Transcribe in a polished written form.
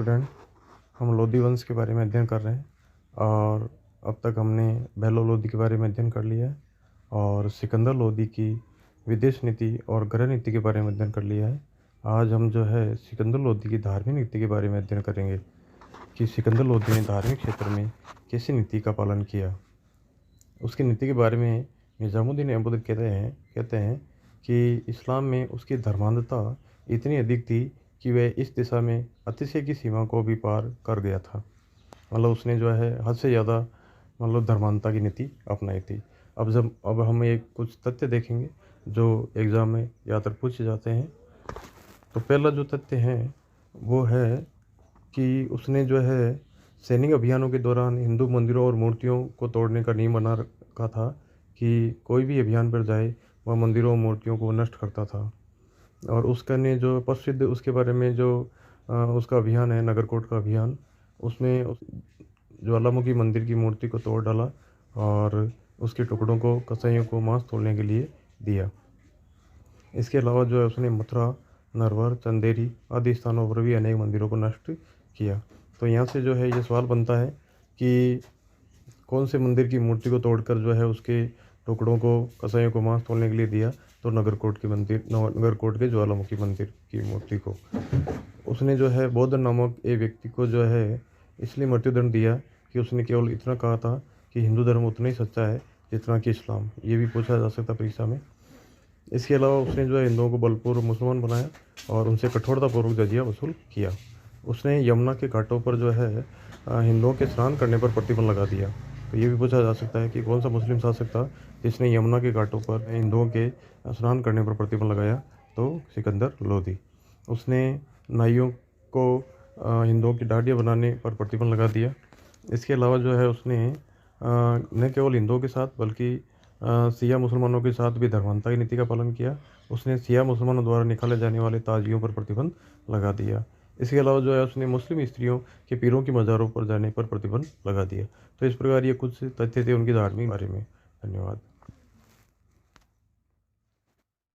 Student, हम लोधी वंश के बारे में अध्ययन कर रहे हैं और अब तक हमने बेलो लोधी के बारे में अध्ययन कर लिया है और सिकंदर लोधी की विदेश नीति और गृह नीति के बारे में अध्ययन कर लिया है। आज हम जो है सिकंदर लोधी की धार्मिक नीति के बारे में अध्ययन करेंगे कि सिकंदर लोधी ने धार्मिक क्षेत्र में कैसी नीति का पालन किया। उसकी नीति के बारे में निज़ामुद्दीन ऐबक कहते हैं कि इस्लाम में उसकी धर्मांधता इतनी अधिक थी कि वह इस दिशा में अतिशय की सीमा को भी पार कर गया था। मतलब उसने जो है हद से ज़्यादा धर्मांधता की नीति अपनाई थी। अब हम एक कुछ तथ्य देखेंगे जो एग्ज़ाम में ज़्यादातर पूछे जाते हैं। तो पहला जो तथ्य है वो है कि उसने जो है सैनिक अभियानों के दौरान हिंदू मंदिरों और मूर्तियों को तोड़ने का नियम बना रखा था कि कोई भी अभियान पर जाए वह मंदिरों और मूर्तियों को नष्ट करता था। और उसका ने जो प्रसिद्ध उसके बारे में जो उसका अभियान है नगरकोट का अभियान, उसमें ज्वालामुखी मंदिर की मूर्ति को तोड़ डाला और उसके टुकड़ों को कसाईयों को मांस तोड़ने के लिए दिया। इसके अलावा जो है उसने मथुरा, नरवर, चंदेरी आदि स्थानों पर भी अनेक मंदिरों को नष्ट किया। तो यहाँ से जो है ये सवाल बनता है कि कौन से मंदिर की मूर्ति को तोड़कर जो है उसके टुकड़ों को कसाईयों को मांस तोड़ने के लिए दिया। तो नगरकोट के ज्वालामुखी मंदिर की मूर्ति को उसने जो है बौद्ध नामक एक व्यक्ति को जो है इसलिए मृत्युदंड दिया कि उसने केवल इतना कहा था कि हिंदू धर्म उतना ही सच्चा है जितना कि इस्लाम। ये भी पूछा जा सकता परीक्षा में। इसके अलावा उसने जो है हिंदुओं को बलपूर्वक मुसलमान बनाया और उनसे कठोरतापूर्वक जजिया वसूल किया। उसने यमुना के घाटों पर जो है हिंदुओं के स्नान करने पर प्रतिबंध लगा दिया। तो ये भी पूछा जा सकता है कि कौन सा मुस्लिम शासक था जिसने यमुना के घाटों पर हिंदुओं के स्नान करने पर प्रतिबंध लगाया। तो सिकंदर लोधी। उसने नाइयों को हिंदुओं की दाढ़ियाँ बनाने पर प्रतिबंध लगा दिया। इसके अलावा जो है उसने न केवल हिंदुओं के साथ बल्कि सिया मुसलमानों के साथ भी धर्मांधता की नीति का पालन किया। उसने सिया मुसलमानों द्वारा निकाले जाने वाले ताजियों पर प्रतिबंध लगा दिया। इसके अलावा जो है उसने मुस्लिम स्त्रियों के पीरों की मज़ारों पर जाने पर प्रतिबंध लगा दिया। तो इस प्रकार ये कुछ तथ्य थे उनकी धार्मिक बारे में। धन्यवाद।